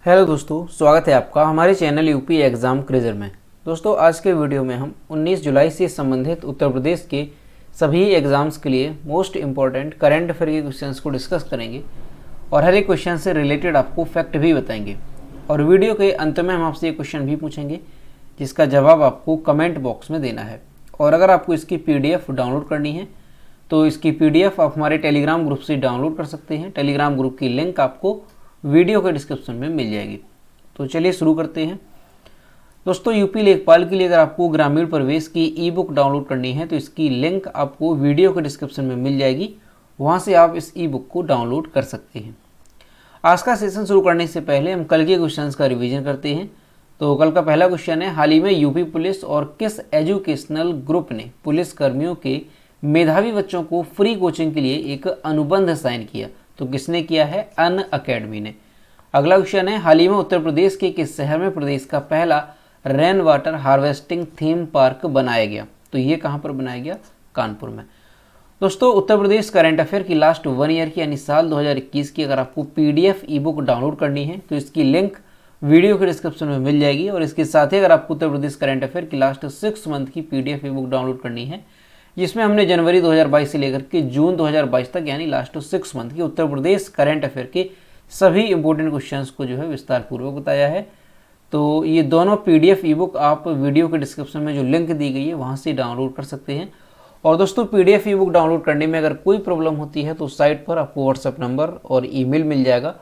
Hello दोस्तों, स्वागत है आपका हमारे चैनल यूपी एग्ज़ाम क्रेजर में। दोस्तों, आज के वीडियो में हम 19 जुलाई से संबंधित उत्तर प्रदेश के सभी एग्ज़ाम्स के लिए मोस्ट इम्पॉर्टेंट करंट अफेयर के क्वेश्चंस को डिस्कस करेंगे और हर एक क्वेश्चन से रिलेटेड आपको फैक्ट भी बताएंगे। और वीडियो के अंत में हम आपसे ये क्वेश्चन भी पूछेंगे जिसका जवाब आपको कमेंट बॉक्स में देना है। और अगर आपको इसकी PDF डाउनलोड करनी है तो इसकी PDF आप हमारे टेलीग्राम ग्रुप से डाउनलोड कर सकते हैं। टेलीग्राम ग्रुप की लिंक आपको वीडियो के डिस्क्रिप्शन में मिल जाएगी। तो चलिए शुरू करते हैं। दोस्तों, यूपी लेखपाल के लिए अगर आपको ग्रामीण प्रवेश की ई बुक डाउनलोड करनी है तो इसकी लिंक आपको वीडियो के डिस्क्रिप्शन में मिल जाएगी, वहाँ से आप इस ई बुक को डाउनलोड कर सकते हैं। आज का सेशन शुरू करने से पहले हम कल के क्वेश्चंस का रिवीजन करते हैं। तो कल का पहला क्वेश्चन है, हाल ही में यूपी पुलिस और किस एजुकेशनल ग्रुप ने पुलिस कर्मियों के मेधावी बच्चों को फ्री कोचिंग के लिए एक अनुबंध साइन किया? तो किसने किया है? अन अकेडमी ने। अगला क्वेश्चन है, हाल ही में उत्तर प्रदेश के किस शहर में प्रदेश का पहला rain water harvesting theme park बनाया गया? तो ये कहाँ पर बनाया गया? कानपुर में। दोस्तों, उत्तर प्रदेश करंट अफेयर की लास्ट 1 ईयर की यानी साल 2021 की अगर आपको PDF ई बुक डाउनलोड करनी है तो इसकी लिंक वीडियो के डिस्क्रिप्शन में मिल जाएगी। और इसके साथ ही अगर आपको उत्तर प्रदेश करंट अफेयर की लास्ट 6 मंथ की PDF ई बुक डाउनलोड करनी है जिसमें हमने जनवरी 2022 से लेकर के जून 2022 तक यानी लास्ट 6 मंथ के उत्तर प्रदेश करंट अफेयर के सभी इंपॉर्टेंट क्वेश्चंस को जो है विस्तार पूर्वक बताया है। तो ये दोनों PDF ई बुक आप वीडियो के डिस्क्रिप्शन में जो लिंक दी गई है वहाँ से डाउनलोड कर सकते हैं। और दोस्तों, PDF ई बुक डाउनलोड करने में अगर कोई प्रॉब्लम होती है तो साइट पर आपको व्हाट्सएप नंबर और ईमेल मिल जाएगा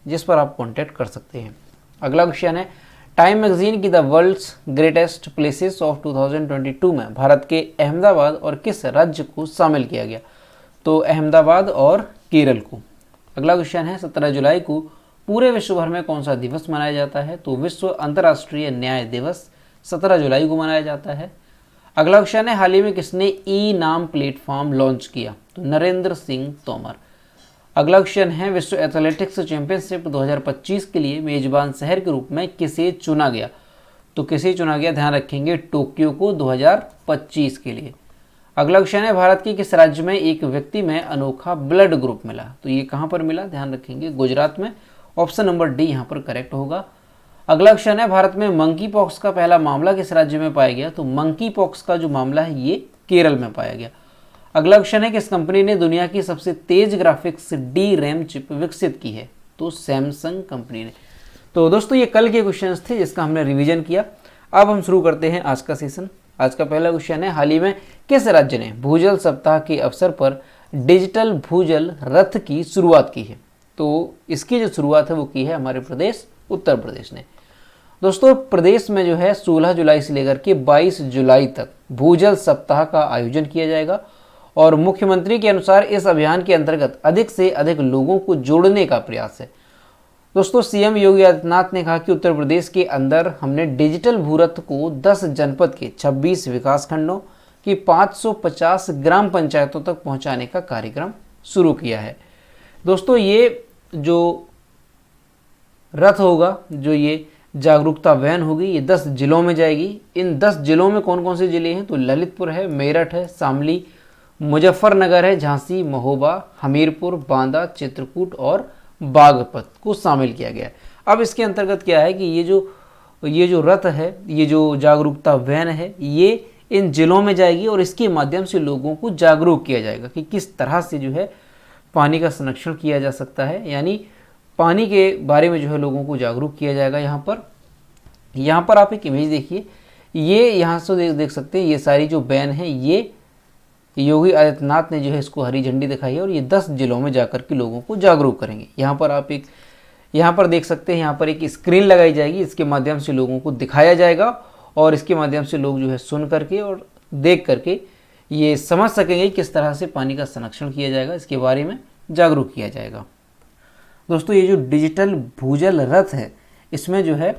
जिस पर आप कॉन्टैक्ट कर सकते हैं। अगला क्वेश्चन है, टाइम मैगजीन की the world's greatest places of 2022 में भारत के अहमदाबाद और किस राज्य को शामिल किया गया? तो अहमदाबाद और केरल को। अगला क्वेश्चन है, 17 जुलाई को पूरे विश्व भर में कौन सा दिवस मनाया जाता है? तो विश्व अंतर्राष्ट्रीय न्याय दिवस 17 जुलाई को मनाया जाता है। अगला क्वेश्चन है, हाल ही में किसने ई नाम प्लेटफॉर्म लॉन्च किया? तो नरेंद्र सिंह तोमर। अगला क्वेश्चन है, विश्व एथलेटिक्स चैंपियनशिप 2025 के लिए मेजबान शहर के रूप में किसे चुना गया? तो किसे चुना गया? ध्यान रखेंगे, टोक्यो को 2025 के लिए। अगला क्वेश्चन है, भारत के किस राज्य में एक व्यक्ति में अनोखा ब्लड ग्रुप मिला? तो ये कहाँ पर मिला? ध्यान रखेंगे, गुजरात में। ऑप्शन नंबर डी यहाँ पर करेक्ट होगा। अगला क्वेश्चन है, भारत में मंकी पॉक्स का पहला मामला किस राज्य में पाया गया? तो मंकी पॉक्स का जो मामला है ये केरल में पाया गया। अगला क्वेश्चन है, किस कंपनी ने दुनिया की सबसे तेज ग्राफिक्स DRAM चिप विकसित की है? तो सैमसंग कंपनी ने। तो दोस्तों, ये कल के क्वेश्चंस थे जिसका हमने रिवीजन किया। अब हम शुरू करते हैं आज का सेशन। आज का पहला क्वेश्चन है, हाल ही में किस राज्य ने भूजल सप्ताह के अवसर पर डिजिटल भूजल रथ की शुरुआत की है? तो इसकी जो शुरुआत है वो की है हमारे प्रदेश उत्तर प्रदेश ने। दोस्तों, प्रदेश में जो है 16 जुलाई से लेकर के 22 जुलाई तक भूजल सप्ताह का आयोजन किया जाएगा। और मुख्यमंत्री के अनुसार इस अभियान के अंतर्गत अधिक से अधिक लोगों को जोड़ने का प्रयास है। दोस्तों, CM योगी आदित्यनाथ ने कहा कि उत्तर प्रदेश के अंदर हमने डिजिटल भूरथ को 10 जनपद के 26 विकास खंडों की 550 ग्राम पंचायतों तक पहुंचाने का कार्यक्रम शुरू किया है। दोस्तों, ये जो रथ होगा, जो ये जागरूकता वैन होगी, ये 10 जिलों में जाएगी। इन 10 जिलों में कौन कौन से जिले हैं? तो ललितपुर है, मेरठ है, शामली, मुजफ्फरनगर है, झांसी, महोबा, हमीरपुर, बांदा, चित्रकूट और बागपत को शामिल किया गया है। अब इसके अंतर्गत क्या है कि ये जो रथ है, ये जो जागरूकता वैन है, ये इन जिलों में जाएगी और इसके माध्यम से लोगों को जागरूक किया जाएगा कि किस तरह से जो है पानी का संरक्षण किया जा सकता है। यानी पानी के बारे में जो है लोगों को जागरूक किया जाएगा। यहाँ पर आप एक इमेज देखिए, ये यहाँ से देख सकते हैं, ये सारी जो वैन है ये योगी आदित्यनाथ ने जो है इसको हरी झंडी दिखाई है और ये 10 जिलों में जाकर के लोगों को जागरूक करेंगे। यहाँ पर देख सकते हैं, यहाँ पर एक स्क्रीन लगाई जाएगी, इसके माध्यम से लोगों को दिखाया जाएगा और इसके माध्यम से लोग जो है सुन करके और देख करके ये समझ सकेंगे किस तरह से पानी का संरक्षण किया जाएगा, इसके बारे में जागरूक किया जाएगा। दोस्तों, ये जो डिजिटल भूजल रथ है इसमें जो है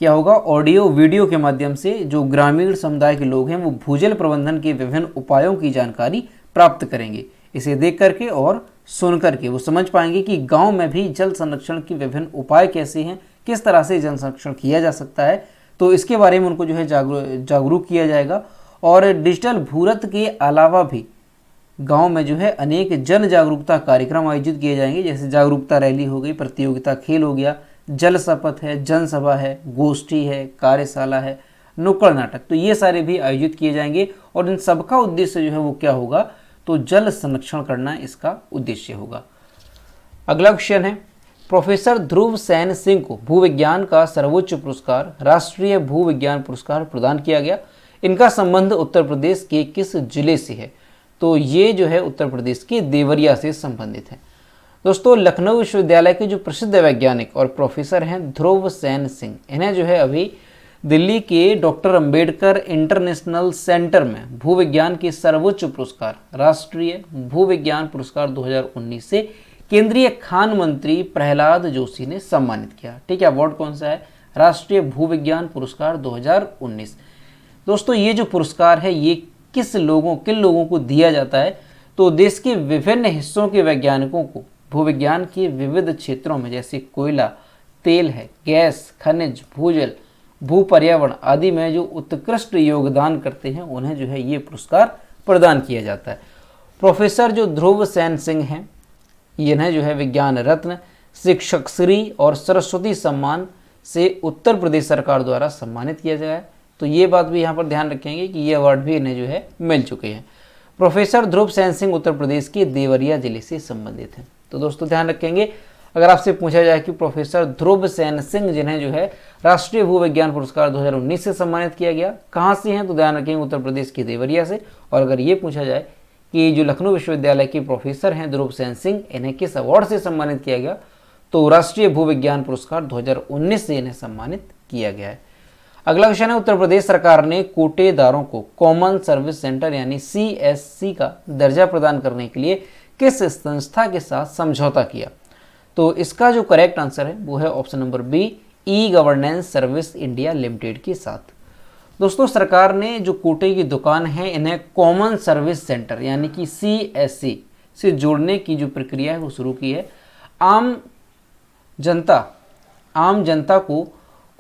क्या होगा, ऑडियो वीडियो के माध्यम से जो ग्रामीण समुदाय के लोग हैं वो भूजल प्रबंधन के विभिन्न उपायों की जानकारी प्राप्त करेंगे। इसे देख करके और सुन करके वो समझ पाएंगे कि गांव में भी जल संरक्षण के विभिन्न उपाय कैसे हैं, किस तरह से जल संरक्षण किया जा सकता है। तो इसके बारे में उनको जो है जागरूक किया जाएगा। और डिजिटल भूरथ के अलावा भी गांव में जो है अनेक जन जागरूकता कार्यक्रम आयोजित किए जाएंगे, जैसे जागरूकता रैली हो गई, प्रतियोगिता खेल हो गया, जल शपथ है, जनसभा है, गोष्ठी है, कार्यशाला है, नुक्कड़ नाटक, तो ये सारे भी आयोजित किए जाएंगे और इन सबका उद्देश्य जो है वो क्या होगा, तो जल संरक्षण करना इसका उद्देश्य होगा। अगला क्वेश्चन है, प्रोफेसर ध्रुव सेन सिंह को भूविज्ञान का सर्वोच्च पुरस्कार राष्ट्रीय भूविज्ञान पुरस्कार प्रदान किया गया। इनका संबंध उत्तर प्रदेश के किस जिले से है, तो ये जो है उत्तर प्रदेश के देवरिया से संबंधित है। दोस्तों, लखनऊ विश्वविद्यालय के जो प्रसिद्ध वैज्ञानिक और प्रोफेसर हैं ध्रुव सेन सिंह, इन्हें जो है अभी दिल्ली के डॉक्टर अंबेडकर इंटरनेशनल सेंटर में भूविज्ञान के सर्वोच्च पुरस्कार राष्ट्रीय भूविज्ञान पुरस्कार 2019 से केंद्रीय खान मंत्री प्रहलाद जोशी ने सम्मानित किया। ठीक है, अवार्ड कौन सा है, राष्ट्रीय भूविज्ञान पुरस्कार 2019। दोस्तों, ये जो पुरस्कार है ये किन लोगों को दिया जाता है, तो देश के विभिन्न हिस्सों के वैज्ञानिकों को भूविज्ञान के विविध क्षेत्रों में, जैसे कोयला, तेल है, गैस, खनिज, भूजल, भू पर्यावरण आदि में जो उत्कृष्ट योगदान करते हैं उन्हें जो है ये पुरस्कार प्रदान किया जाता है। प्रोफेसर जो ध्रुव सेन सिंह हैं, इन्हें जो है विज्ञान रत्न, शिक्षक श्री और सरस्वती सम्मान से उत्तर प्रदेश सरकार द्वारा सम्मानित किया गया है। तो ये बात भी यहाँ पर ध्यान रखेंगे कि ये अवार्ड भी इन्हें जो है मिल चुके हैं। प्रोफेसर ध्रुव सेन सिंह उत्तर प्रदेश के देवरिया जिले से संबंधित हैं। तो दोस्तों ध्यान रखेंगे, अगर आपसे पूछा जाए कि प्रोफेसर ध्रुव सेन सिंह जिन्हें जो है राष्ट्रीय भूविज्ञान पुरस्कार 2019 से सम्मानित किया गया, कहाँ से हैं, तो ध्यान रखेंगे उत्तर प्रदेश के देवरिया से। और अगर ये पूछा जाए कि जो लखनऊ विश्वविद्यालय के प्रोफेसर हैं ध्रुव सेन सिंह, इन्हें किस अवार्ड से सम्मानित किया गया, तो राष्ट्रीय भूविज्ञान पुरस्कार 2019 से इन्हें सम्मानित किया गया है। अगला क्वेश्चन है, उत्तर प्रदेश सरकार ने कोटेदारों को कॉमन सर्विस सेंटर यानी CSC का दर्जा प्रदान करने के लिए किस संस्था के साथ समझौता किया, तो इसका जो करेक्ट आंसर है वो है option number B, e-governance service India limited के साथ। दोस्तों, सरकार ने जो कोटे की दुकान है इन्हें कॉमन सर्विस सेंटर यानी कि CSC से जोड़ने की जो प्रक्रिया है वो शुरू की है। आम जनता को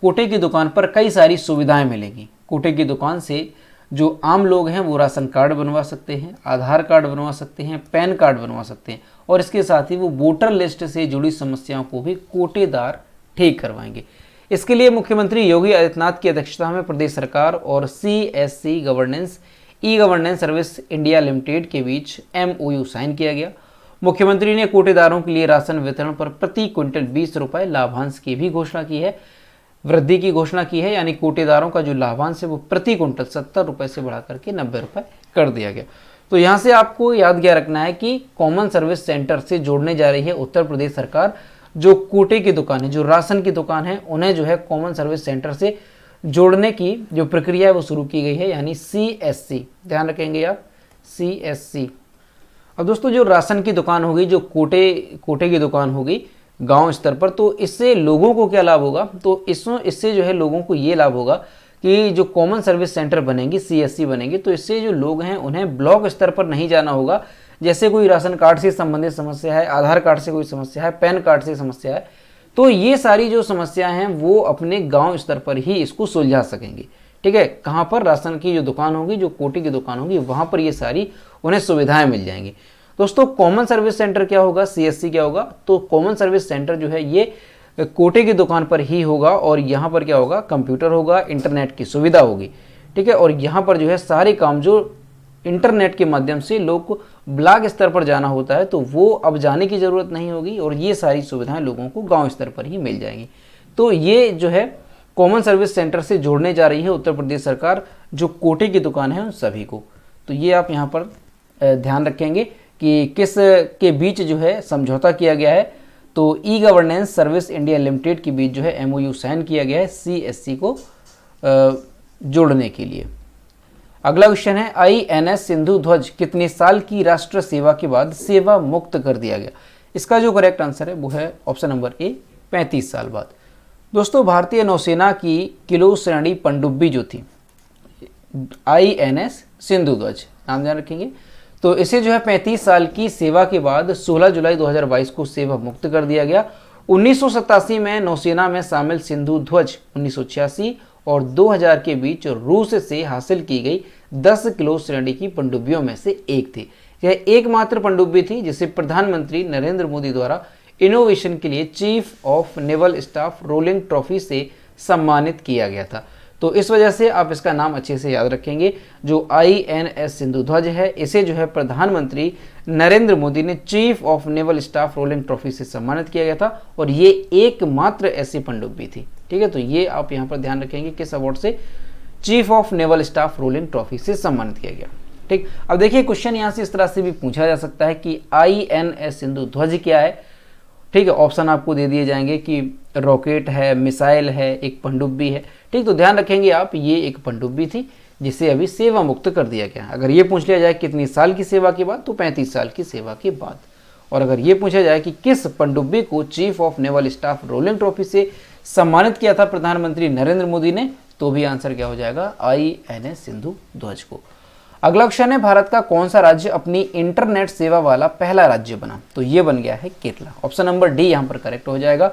कोटे की दुकान पर कई सारी सुविधाएं मिलेंगी। कोटे की दुकान से जो आम लोग हैं वो राशन कार्ड बनवा सकते हैं, आधार कार्ड बनवा सकते हैं, पैन कार्ड बनवा सकते हैं और इसके साथ ही वो वोटर लिस्ट से जुड़ी समस्याओं को भी कोटेदार ठीक करवाएंगे। इसके लिए मुख्यमंत्री योगी आदित्यनाथ की अध्यक्षता में प्रदेश सरकार और CSC e-governance service India limited के बीच MOU साइन किया गया। मुख्यमंत्री ने कोटेदारों के लिए राशन वितरण पर प्रति क्विंटल 20 रुपये लाभांश की भी घोषणा की है, वृद्धि की घोषणा की है, यानी कोटेदारों का जो लाभांश है वो प्रति क्विंटल 70 रुपये से बढ़ा करके 90 रुपये कर दिया गया। तो यहाँ से आपको याद क्या रखना है कि कॉमन सर्विस सेंटर से जोड़ने जा रही है उत्तर प्रदेश सरकार। जो कोटे की दुकान है, जो राशन की दुकान है, उन्हें जो है कॉमन सर्विस सेंटर से जोड़ने की जो प्रक्रिया है वो शुरू की गई है, यानी CSC। ध्यान रखेंगे आप, CSC। अब दोस्तों, जो राशन की दुकान होगी, जो कोटे की दुकान होगी गांव स्तर पर, तो इससे लोगों को क्या लाभ होगा, तो इससे जो है लोगों को ये लाभ होगा कि जो कॉमन सर्विस सेंटर बनेंगी, CSC बनेंगी, तो इससे जो लोग हैं उन्हें ब्लॉक स्तर पर नहीं जाना होगा। जैसे कोई राशन कार्ड से संबंधित समस्या है, आधार कार्ड से कोई समस्या है, पैन कार्ड से समस्या है, तो ये सारी जो समस्याएं हैं वो अपने गांव स्तर पर ही इसको सुलझा सकेंगे। ठीक है, कहाँ पर, राशन की जो दुकान होगी, जो कोटे की दुकान होगी, वहाँ पर ये सारी उन्हें सुविधाएं मिल जाएंगी। दोस्तों, कॉमन सर्विस सेंटर क्या होगा, CSC क्या होगा, तो कॉमन सर्विस सेंटर जो है ये कोटे की दुकान पर ही होगा और यहाँ पर क्या होगा, कंप्यूटर होगा, इंटरनेट की सुविधा होगी। ठीक है, और यहाँ पर जो है सारे काम जो इंटरनेट के माध्यम से लोग को ब्लॉक स्तर पर जाना होता है, तो वो अब जाने की ज़रूरत नहीं होगी और ये सारी सुविधाएं लोगों को गांव स्तर पर ही मिल जाएंगी। तो ये जो है कॉमन सर्विस सेंटर से जोड़ने जा रही है उत्तर प्रदेश सरकार जो कोटे की दुकान है उन सभी को। तो ये आप यहाँ पर ध्यान रखेंगे कि किस के बीच जो है समझौता किया गया है, तो ई-गवर्नेंस सर्विस इंडिया लिमिटेड के बीच जो है MOU साइन किया गया है CSC को जोड़ने के लिए। अगला क्वेश्चन है, INS सिंधु ध्वज कितने साल की राष्ट्र सेवा के बाद सेवा मुक्त कर दिया गया, इसका जो करेक्ट आंसर है वो है ऑप्शन नंबर ए, 35 साल बाद। दोस्तों, भारतीय नौसेना की किलो श्रेणी पनडुब्बी जो थी INS सिंधु ध्वज, नाम ध्यान रखेंगे, तो इसे जो है 35 साल की सेवा के बाद 16 जुलाई 2022 को सेवा मुक्त कर दिया गया। 1987 में नौसेना में शामिल सिंधु ध्वज 1986 और 2000 के बीच रूस से हासिल की गई 10 किलो श्रेणी की पनडुब्बियों में से एक थी। यह एकमात्र पनडुब्बी थी जिसे प्रधानमंत्री नरेंद्र मोदी द्वारा इनोवेशन के लिए chief of naval staff rolling trophy से सम्मानित किया गया था। तो इस वजह से आप इसका नाम अच्छे से याद रखेंगे। जो INS सिंधु ध्वज है, इसे जो है प्रधानमंत्री नरेंद्र मोदी ने chief of naval staff rolling trophy से सम्मानित किया गया था और ये एकमात्र ऐसी पनडुब्बी थी। ठीक है, तो ये आप यहाँ पर ध्यान रखेंगे किस अवार्ड से, chief of naval staff rolling trophy से सम्मानित किया गया। ठीक, अब देखिए क्वेश्चन यहाँ से इस तरह से भी पूछा जा सकता है कि INS सिंधु ध्वज क्या है। ठीक है, ऑप्शन आपको दे दिए जाएंगे कि रॉकेट है, मिसाइल है, एक पनडुब्बी है। ठीक, तो ध्यान रखेंगे आप, ये एक पनडुब्बी थी जिसे अभी सेवा मुक्त कर दिया गया। अगर ये पूछ लिया जाए कितनी साल की सेवा के बाद, तो 35 साल की सेवा के बाद। और अगर ये पूछा जाए कि किस पनडुब्बी को chief of naval staff rolling trophy से सम्मानित किया था प्रधानमंत्री नरेंद्र मोदी ने, तो भी आंसर क्या हो जाएगा, INS सिंधु ध्वज को। अगला क्वेश्चन है, भारत का कौन सा राज्य अपनी इंटरनेट सेवा वाला पहला राज्य बना, तो ये बन गया है केरला। ऑप्शन नंबर डी यहाँ पर करेक्ट हो जाएगा।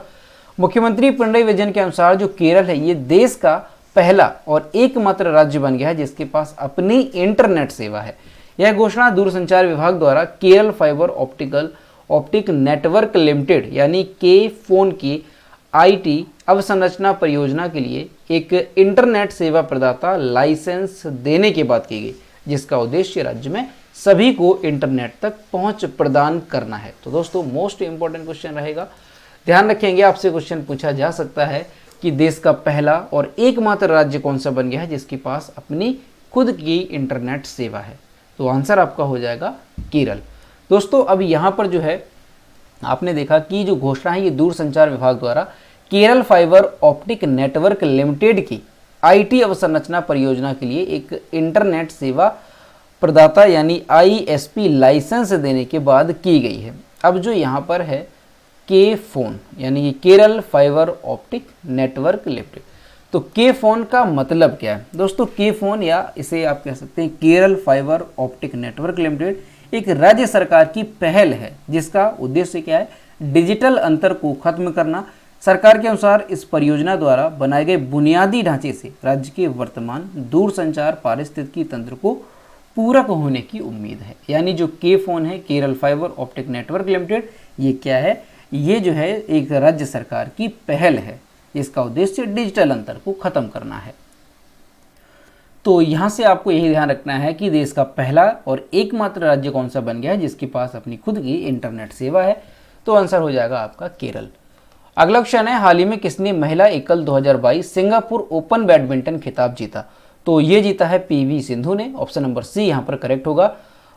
मुख्यमंत्री पिनराई विजयन के अनुसार जो केरल है ये देश का पहला और एकमात्र राज्य बन गया है जिसके पास अपनी इंटरनेट सेवा है। यह घोषणा दूरसंचार विभाग द्वारा Kerala fibre optic network limited यानी के फोन की IT अवसंरचना परियोजना के लिए एक इंटरनेट सेवा प्रदाता लाइसेंस देने के बाद की गई, जिसका उद्देश्य राज्य में सभी को इंटरनेट तक पहुंच प्रदान करना है। तो दोस्तों मोस्ट इंपॉर्टेंट क्वेश्चन रहेगा, ध्यान रखेंगे, आपसे क्वेश्चन पूछा जा सकता है कि देश का पहला और एकमात्र राज्य कौन सा बन गया है जिसके पास अपनी खुद की इंटरनेट सेवा है, तो आंसर आपका हो जाएगा केरल। दोस्तों अब यहाँ पर जो है आपने देखा कि जो घोषणा है ये दूरसंचार विभाग द्वारा Kerala fibre optic network limited की IT अवसंरचना परियोजना के लिए एक इंटरनेट सेवा प्रदाता यानी ISP लाइसेंस देने के बाद की गई है। अब जो यहाँ पर है के फोन यानी कि Kerala fibre optic network limited, तो के फोन का मतलब क्या है दोस्तों, के फोन या इसे आप कह सकते हैं Kerala fibre optic network limited एक राज्य सरकार की पहल है जिसका उद्देश्य क्या है, डिजिटल अंतर को खत्म करना। सरकार के अनुसार इस परियोजना द्वारा बनाए गए बुनियादी ढांचे से राज्य के वर्तमान दूरसंचार पारिस्थितिकी तंत्र को पूरक होने की उम्मीद है। यानी जो के फोन है Kerala fibre optic network limited, ये क्या है, ये जो है एक राज्य सरकार की पहल है जिसका उद्देश्य डिजिटल अंतर को खत्म करना है। तो यहाँ से आपको यही ध्यान रखना है कि देश का पहला और एकमात्र राज्य कौन सा बन गया है जिसके पास अपनी खुद की इंटरनेट सेवा है, तो आंसर हो जाएगा आपका केरल। अगला क्वेश्चन है, हाल ही में किसने महिला एकल 2022 सिंगापुर ओपन बैडमिंटन खिताब जीता, तो ये जीता है PV सिंधु ने। ऑप्शन नंबर सी यहाँ पर करेक्ट होगा।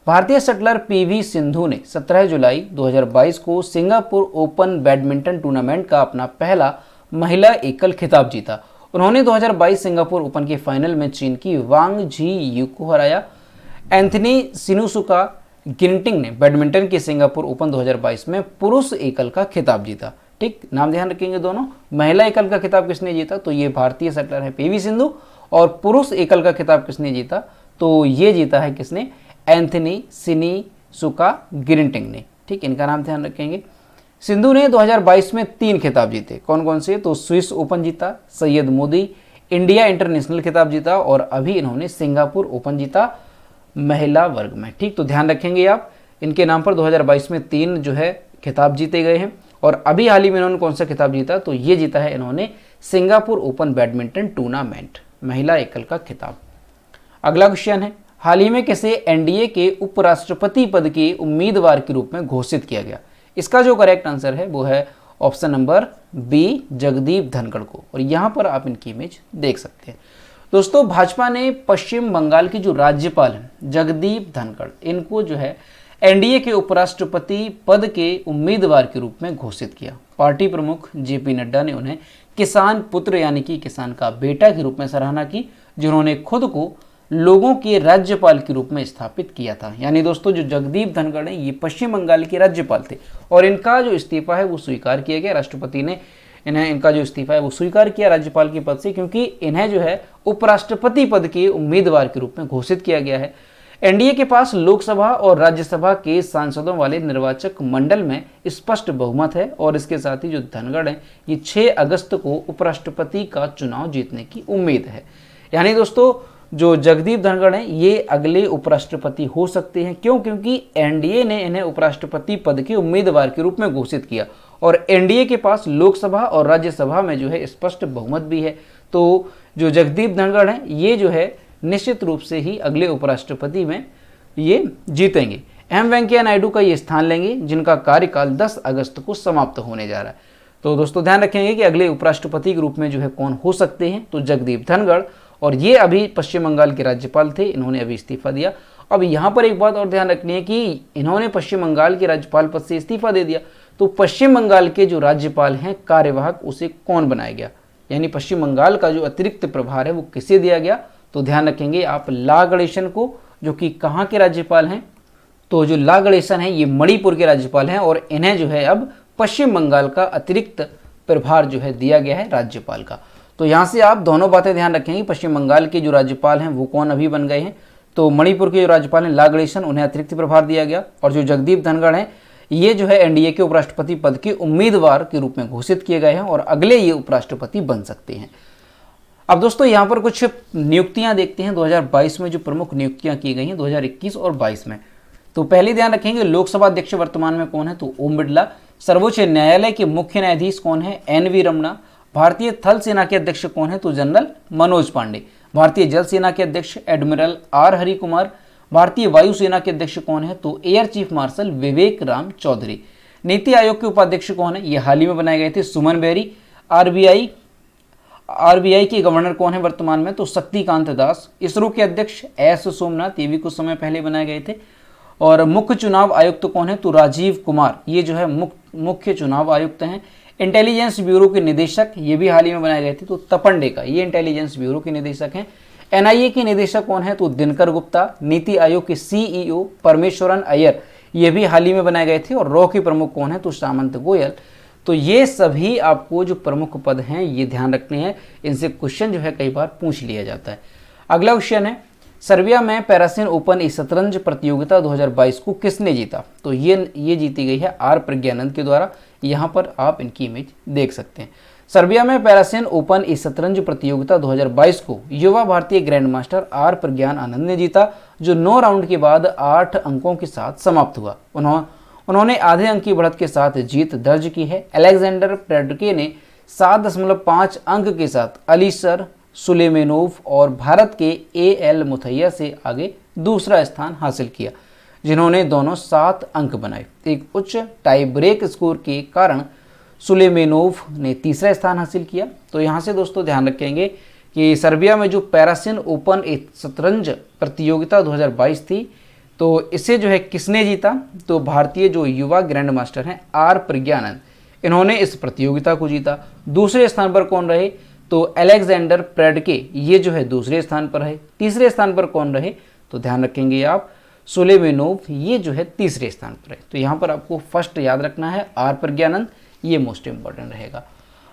भारतीय शटलर PV सिंधु ने 17 जुलाई 2022 को सिंगापुर ओपन बैडमिंटन टूर्नामेंट का अपना पहला महिला एकल खिताब जीता। उन्होंने 2022 सिंगापुर ओपन के फाइनल में चीन की वांग झी यू को हराया। एंथनी सिनुसुका गिंटिंग ने बैडमिंटन के सिंगापुर ओपन 2022 में पुरुष एकल का खिताब जीता। ठीक, नाम ध्यान रखेंगे दोनों। महिला एकल का खिताब किसने जीता, तो ये भारतीय शटलर है PV सिंधु, और पुरुष एकल का खिताब किसने जीता, तो ये जीता है किसने, एंथनी सिनुसुका गिंटिंग ने। ठीक, इनका नाम ध्यान रखेंगे। सिंधु ने 2022 में 3 खिताब जीते, कौन कौन से, तो स्विस ओपन जीता, सैयद मोदी इंडिया इंटरनेशनल खिताब जीता और अभी इन्होंने सिंगापुर ओपन जीता महिला वर्ग में। ठीक, तो ध्यान रखेंगे आप, इनके नाम पर 2022 में 3 जो है खिताब जीते गए हैं और अभी हाल ही में इन्होंने कौन सा खिताब जीता, तो ये जीता है इन्होंने सिंगापुर ओपन बैडमिंटन टूर्नामेंट महिला एकल का खिताब। अगला क्वेश्चन है, हाल ही में किसे NDA के उपराष्ट्रपति पद के उम्मीदवार के रूप में घोषित किया गया, इसका जो करेक्ट आंसर है वो है option number B Jagdeep Dhankhar को, और यहाँ पर आप इनकी इमेज देख सकते हैं। दोस्तों भाजपा ने पश्चिम बंगाल की जो राज्यपाल हैं जगदीप धनखड़, इनको जो है NDA के उपराष्ट्रपति पद के उम्मीदवार के रूप में घोषित किया। पार्टी प्रमुख JP नड्डा ने उन्हें किसान पुत्र यानी कि किसान का बेटा के रूप में सराहना की, जिन्होंने खुद को लोगों के राज्यपाल के रूप में स्थापित किया था। यानी दोस्तों जो जगदीप धनखड़ हैं ये पश्चिम बंगाल के राज्यपाल थे और इनका जो इस्तीफा है वो स्वीकार किया गया। राष्ट्रपति ने इनका जो इस्तीफा है वो स्वीकार किया राज्यपाल के पद से, क्योंकि इन्हें जो है उपराष्ट्रपति पद के उम्मीदवार के रूप में घोषित किया गया है। NDA के पास लोकसभा और राज्यसभा के सांसदों वाले निर्वाचक मंडल में स्पष्ट बहुमत है और इसके साथ ही जो धनखड़ हैं ये 6 अगस्त को उपराष्ट्रपति का चुनाव जीतने की उम्मीद है। यानी दोस्तों जो जगदीप धनखड़ हैं ये अगले उपराष्ट्रपति हो सकते हैं। क्यों? क्योंकि एनडीए ने इन्हें उपराष्ट्रपति पद के उम्मीदवार के रूप में घोषित किया और एनडीए के पास लोकसभा और राज्यसभा में जो है स्पष्ट बहुमत भी है। तो जो जगदीप धनखड़ हैं ये जो है निश्चित रूप से ही अगले उपराष्ट्रपति में ये जीतेंगे। एम वेंकैया नायडू का ये स्थान लेंगे, जिनका कार्यकाल 10 अगस्त को समाप्त होने जा रहा है। तो दोस्तों ध्यान रखेंगे कि अगले उपराष्ट्रपति के रूप में जो है कौन हो सकते हैं, तो जगदीप धनखड़, और ये अभी पश्चिम बंगाल के राज्यपाल थे, इन्होंने अभी इस्तीफा दिया। अब यहाँ पर एक बात और ध्यान रखनी है कि इन्होंने पश्चिम बंगाल के राज्यपाल पद से इस्तीफा दे दिया, तो पश्चिम बंगाल के जो राज्यपाल हैं कार्यवाहक, उसे कौन बनाया गया, यानी पश्चिम बंगाल का जो अतिरिक्त प्रभार है वो किसे दिया गया। तो ध्यान रखेंगे आप ला गणेशन को, जो कि कहाँ के राज्यपाल हैं, तो जो ला गणेशन है ये मणिपुर के राज्यपाल हैं और इन्हें जो है अब पश्चिम बंगाल का अतिरिक्त प्रभार जो है दिया गया है राज्यपाल का। तो यहाँ से आप दोनों बातें ध्यान रखेंगे, पश्चिम बंगाल के जो राज्यपाल हैं वो कौन अभी बन गए हैं, तो मणिपुर के जो राज्यपाल हैं ला गणेशन, उन्हें अतिरिक्त प्रभार दिया गया, और जो जगदीप धनखड़ हैं ये जो है एनडीए के उपराष्ट्रपति पद के उम्मीदवार के रूप में घोषित किए गए हैं और अगले ये उपराष्ट्रपति बन सकते हैं। अब दोस्तों यहाँ पर कुछ नियुक्तियां देखते हैं 2022 में जो प्रमुख नियुक्तियां की गई हैं 2021 और 22 में। तो पहले ध्यान रखेंगे लोकसभा अध्यक्ष वर्तमान में कौन है, तो ओम बिरला। सर्वोच्च न्यायालय के मुख्य न्यायाधीश कौन है, एन.वी. रमना। भारतीय थल सेना के अध्यक्ष कौन है, तो जनरल मनोज पांडे। भारतीय जल सेना के अध्यक्ष एडमिरल आर हरि कुमार। भारतीय वायुसेना के अध्यक्ष कौन है, तो एयर चीफ मार्शल विवेक राम चौधरी। नीति आयोग के उपाध्यक्ष कौन है, ये हाल ही में बनाए गए थे, सुमन बेरी। आरबीआई के गवर्नर कौन है वर्तमान में, तो शक्तिकांत दास। इसरो के अध्यक्ष एस सोमनाथ, ये भी कुछ समय पहले बनाए गए थे। और मुख्य चुनाव आयुक्त कौन है, तो राजीव कुमार, ये जो है मुख्य चुनाव आयुक्त हैं। इंटेलिजेंस ब्यूरो के निदेशक, ये भी हाल ही में बनाए गए थे, तो तपंडेका, ये इंटेलिजेंस ब्यूरो के निदेशक हैं। एनआईए के निदेशक कौन है, तो दिनकर गुप्ता। नीति आयोग के सीईओ परमेश्वरन अय्यर, ये भी हाल ही में बनाए गए थे। और रॉ के प्रमुख कौन है, तो सामंत गोयल। तो ये सभी आपको जो प्रमुख पद हैं ये ध्यान रखने हैं, इनसे क्वेश्चन जो है कई बार पूछ लिया जाता है। अगला क्वेश्चन है, सर्बिया में पैरासिन ओपन शतरंज प्रतियोगिता 2022 को किसने जीता, तो ये जीती गई है आर प्रज्ञानंद के द्वारा। यहाँ पर आप इनकी इमेज देख सकते हैं। सर्बिया में पैरासिन ओपन शतरंज प्रतियोगिता 2022 को युवा भारतीय ग्रैंड मास्टर आर प्रज्ञान आनंद ने जीता, जो 9 राउंड के बाद 8 अंकों के साथ समाप्त हुआ। उन्होंने आधे अंक की बढ़त के साथ जीत दर्ज की है। अलेक्जेंडर प्रेडके ने 7.5 अंक के साथ अलीसर सुलेमेनोव और भारत के एएल मुथैया से आगे दूसरा स्थान हासिल किया, जिन्होंने दोनों 7 अंक बनाए। एक उच्च टाई ब्रेक स्कोर के कारण सुलेमेनोव ने तीसरा स्थान हासिल किया। तो यहाँ से दोस्तों ध्यान रखेंगे कि सर्बिया में जो पैरासिन ओपन शतरंज प्रतियोगिता 2022 थी, तो इसे जो है किसने जीता, तो भारतीय जो युवा ग्रैंड मास्टर हैं आर प्रज्ञानंद, इन्होंने इस प्रतियोगिता को जीता। दूसरे स्थान पर कौन रहे, तो अलेक्जेंडर प्रेडके, ये जो है दूसरे स्थान पर है। तीसरे स्थान पर कौन रहे, तो ध्यान रखेंगे आप सुलेमेनोव, ये जो है तीसरे स्थान पर है। तो यहाँ पर आपको फर्स्ट याद रखना है आर प्रज्ञानंद, ये मोस्ट इंपॉर्टेंट रहेगा।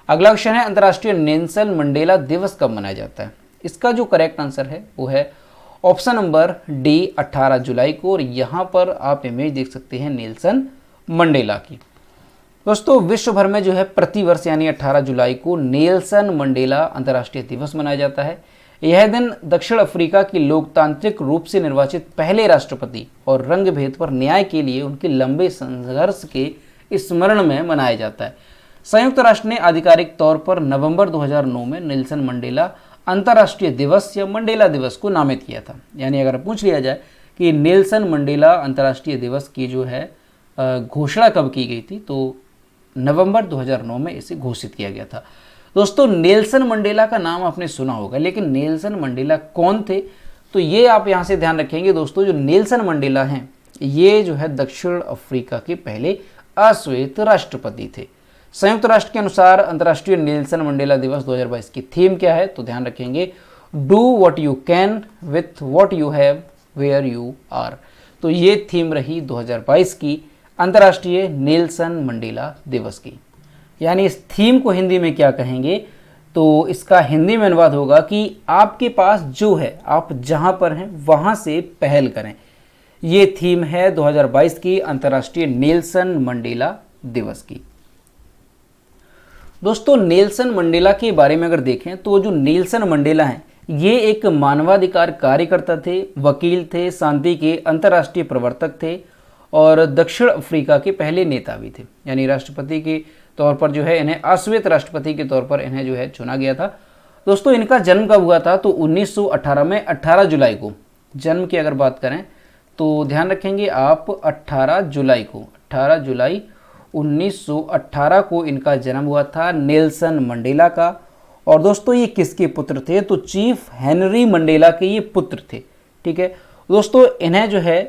अगला क्वेश्चन है, अंतर्राष्ट्रीय नेल्सन मंडेला दिवस कब मनाया जाता है। इसका जो करेक्ट आंसर है वो है ऑप्शन नंबर डी 18 जुलाई को। और यहाँ पर आप इमेज देख सकते हैं नेल्सन मंडेला की। दोस्तों विश्व भर में जो है प्रतिवर्ष यानी 18 जुलाई को नेल्सन मंडेला अंतर्राष्ट्रीय दिवस मनाया जाता है। यह दिन दक्षिण अफ्रीका की लोकतांत्रिक रूप से निर्वाचित पहले राष्ट्रपति और रंग भेद पर न्याय के लिए उनके लंबे संघर्ष के स्मरण में मनाया जाता है। संयुक्त राष्ट्र ने आधिकारिक तौर पर नवंबर 2009 में नेल्सन मंडेला अंतर्राष्ट्रीय दिवस या मंडेला दिवस को नामित किया था। यानी अगर पूछ लिया जाए कि नेल्सन मंडेला अंतर्राष्ट्रीय दिवस की जो है घोषणा कब की गई थी, तो नवंबर 2009 में इसे घोषित किया गया था। दोस्तों नेल्सन मंडेला का नाम आपने सुना होगा, लेकिन नेल्सन मंडेला कौन थे, तो ये आप यहाँ से ध्यान रखेंगे दोस्तों, जो नेल्सन मंडेला हैं ये जो है दक्षिण अफ्रीका के पहले अश्वेत राष्ट्रपति थे। संयुक्त राष्ट्र के अनुसार अंतर्राष्ट्रीय नेल्सन मंडेला दिवस 2022 की थीम क्या है, तो ध्यान रखेंगे do what you can with what you have where you are. तो ये थीम रही 2022 की अंतर्राष्ट्रीय नेल्सन मंडेला दिवस की। यानी इस थीम को हिंदी में क्या कहेंगे, तो इसका हिंदी में अनुवाद होगा कि आपके पास जो है आप जहां पर हैं वहां से पहल करें। ये थीम है 2022 की अंतर्राष्ट्रीय नेल्सन मंडेला दिवस की। दोस्तों नेल्सन मंडेला के बारे में अगर देखें तो जो नेल्सन मंडेला हैं ये एक मानवाधिकार कार्यकर्ता थे, वकील थे, शांति के अंतर्राष्ट्रीय प्रवर्तक थे और दक्षिण अफ्रीका के पहले नेता भी थे। यानी राष्ट्रपति के तौर पर जो है इन्हें अश्वेत राष्ट्रपति के तौर पर इन्हें जो है चुना गया था। दोस्तों इनका जन्म कब हुआ था? तो 1918 में 18 जुलाई को। जन्म की अगर बात करें तो ध्यान रखेंगे आप 18 जुलाई को, 18 जुलाई 1918 को इनका जन्म हुआ था नेल्सन मंडेला का। और दोस्तों ये किसके पुत्र थे? तो चीफ हेनरी मंडेला के ये पुत्र थे। ठीक है दोस्तों, इन्हें जो है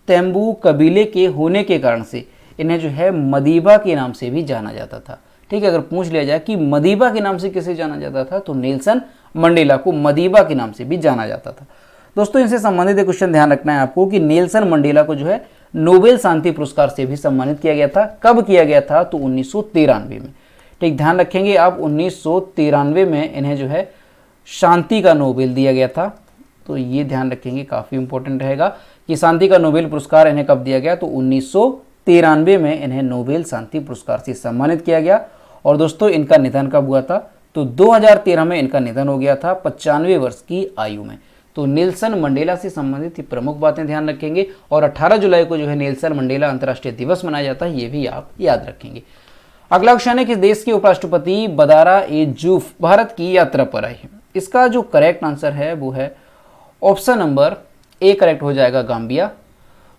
तेम्बू कबीले के होने के कारण से इन्हें जो है मदीबा के नाम से भी जाना जाता था। ठीक है, अगर पूछ लिया जाए कि मदीबा के नाम से किसे जाना जाता था तो नेल्सन मंडेला को मदीबा के नाम से भी जाना जाता था। दोस्तों इनसे संबंधित एक क्वेश्चन ध्यान रखना है आपको कि नेल्सन मंडेला को जो है नोबेल शांति पुरस्कार से भी सम्मानित किया गया था। कब किया गया था? तो 1993 में। ठीक, ध्यान रखेंगे आप 1993 में इन्हें जो है शांति का नोबेल दिया गया था। तो ये ध्यान रखेंगे, काफ़ी इंपॉर्टेंट रहेगा कि शांति का नोबेल पुरस्कार इन्हें कब दिया गया? तो 1993 में इन्हें नोबेल शांति पुरस्कार से सम्मानित किया गया। और दोस्तों इनका निधन कब हुआ था? तो 2013 में इनका निधन हो गया था 95 वर्ष की आयु में। तो नेल्सन मंडेला से संबंधित प्रमुख बातें ध्यान रखेंगे। और 18 जुलाई को जो है नेल्सन मंडेला अंतर्राष्ट्रीय दिवस मनाया जाता है, ये भी आप याद रखेंगे। अगला क्वेश्चन है कि देश के उपराष्ट्रपति बदारा ए जूफ भारत की यात्रा पर आए हैं। इसका जो करेक्ट आंसर है वो है ऑप्शन नंबर ए करेक्ट हो जाएगा, गाम्बिया।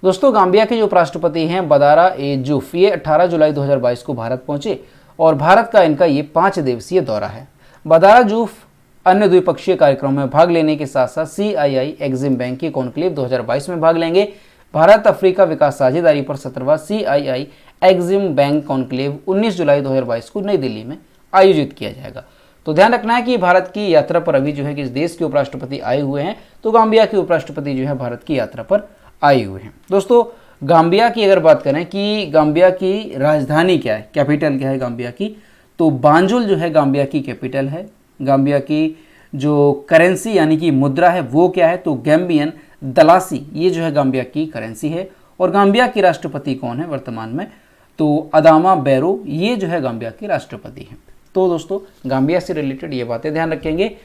दोस्तों गाम्बिया के जो उपराष्ट्रपति हैं बदारा ए जूफ, ये 18 जुलाई 2022 को भारत पहुंचे और भारत का इनका ये 5 दिवसीय दौरा है। बदारा जूफ अन्य द्विपक्षीय कार्यक्रमों में भाग लेने के साथ साथ CII एग्जिम बैंक के कॉन्क्लेव 2022 में भाग लेंगे। भारत अफ्रीका विकास साझेदारी पर 17वां CII एग्जिम बैंक कॉन्क्लेव 19 जुलाई 2022 को नई दिल्ली में आयोजित किया जाएगा। तो ध्यान रखना है कि भारत की यात्रा पर अभी जो है किस देश के उपराष्ट्रपति आए हुए हैं? तो गाम्बिया के उपराष्ट्रपति जो है भारत की यात्रा पर आए हुए हैं। दोस्तों गाम्बिया की अगर बात करें कि गाम्बिया की राजधानी क्या है, कैपिटल क्या है गाम्बिया की, तो बांजुल जो है गाम्बिया की कैपिटल है। गाम्बिया की जो करेंसी यानी कि मुद्रा है वो क्या है? तो गैम्बियन दलासी, ये जो है गाम्बिया की करेंसी है। और गाम्बिया के राष्ट्रपति कौन है वर्तमान में? तो अदामा बैरो, ये जो है गाम्बिया के राष्ट्रपति हैं। तो दोस्तों गाम्बिया से रिलेटेड ये बातें ध्यान रखेंगे।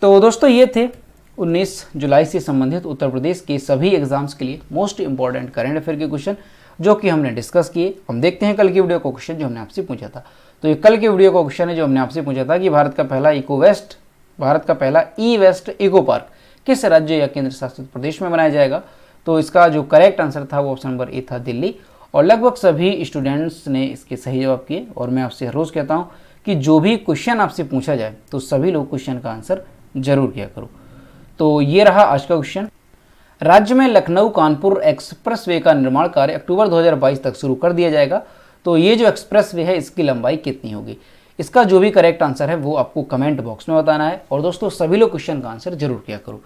तो दोस्तों ये थे 19 जुलाई से संबंधित उत्तर प्रदेश के सभी एग्जाम्स के लिए मोस्ट इंपॉर्टेंट करंट अफेयर के क्वेश्चन जो कि हमने डिस्कस किए। हम देखते हैं कल की वीडियो को क्वेश्चन जो हमने आपसे पूछा था। तो ये कल के वीडियो का क्वेश्चन है जो हमने आपसे पूछा था कि भारत का पहला ई वेस्ट इको पार्क किस राज्य या केंद्र शासित प्रदेश में बनाया जाएगा? तो इसका जो करेक्ट आंसर था वो ऑप्शन नंबर ए था, दिल्ली। और लगभग सभी स्टूडेंट्स ने इसके सही जवाब किए। और मैं आपसे रोज़ कहता हूँ कि जो भी क्वेश्चन आपसे पूछा जाए तो सभी लोग क्वेश्चन का आंसर जरूर किया करो। तो ये रहा आज का क्वेश्चन। राज्य में लखनऊ कानपुर एक्सप्रेसवे का निर्माण कार्य अक्टूबर 2022 तक शुरू कर दिया जाएगा। तो ये जो एक्सप्रेसवे है इसकी लंबाई कितनी होगी? इसका जो भी करेक्ट आंसर है वो आपको कमेंट बॉक्स में बताना है। और दोस्तों सभी लोग क्वेश्चन का आंसर जरूर किया करो।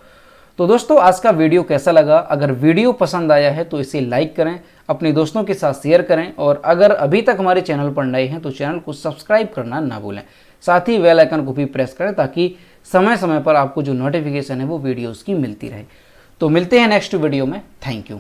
तो दोस्तों आज का वीडियो कैसा लगा? अगर वीडियो पसंद आया है तो इसे लाइक करें, अपने दोस्तों के साथ शेयर करें। और अगर अभी तक हमारे चैनल पर नए हैं तो चैनल को सब्सक्राइब करना ना भूलें। साथ ही बेल आइकन को भी प्रेस करें ताकि समय समय पर आपको जो नोटिफिकेशन है वो वीडियोज़ की मिलती रहे। तो मिलते हैं नेक्स्ट वीडियो में। Thank you.